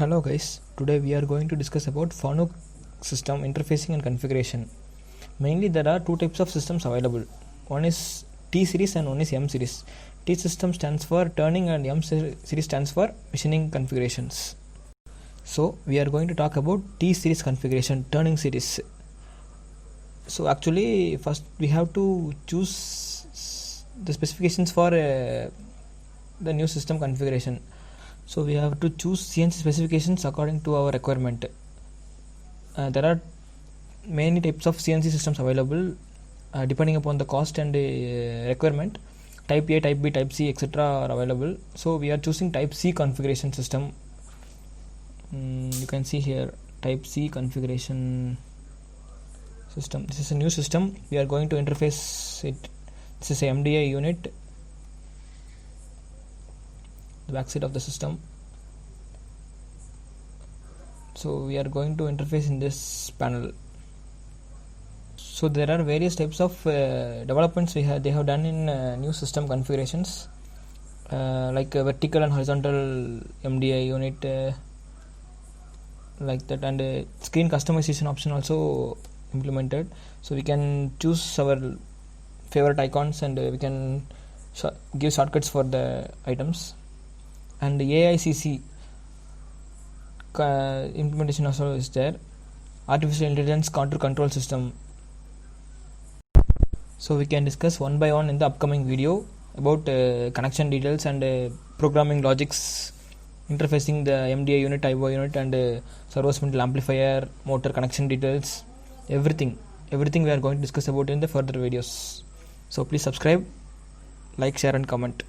Hello guys, today we are going to discuss about Fanuc system interfacing and configuration. Mainly there are two types of systems available. One is T series and one is M series. T system stands for turning and M series stands for machining configurations. So we are going to talk about T series configuration, turning series. So actually first we have to choose the specifications for the new system configuration. So we have to choose CNC specifications according to our requirement. There are many types of CNC systems available depending upon the cost and requirement. Type A, Type B, Type C, etc. are available. So we are choosing Type C configuration system. You can see here Type C configuration system. This is a new system. We are going to interface it. This is a MDI unit. The backside of the system. So we are going to interface in this panel. So there are various types of developments they have done in new system configurations, like a vertical and horizontal MDI unit, like that, and screen customization option also implemented. So we can choose our favorite icons and we can give shortcuts for the items. And the AICC implementation also is there, artificial intelligence counter control system. So we can discuss one by one in the upcoming video about connection details and programming logics, interfacing the MDI unit, IO unit, and servo spindle amplifier, motor connection details, everything we are going to discuss about in the further videos. So please subscribe, like, share and comment.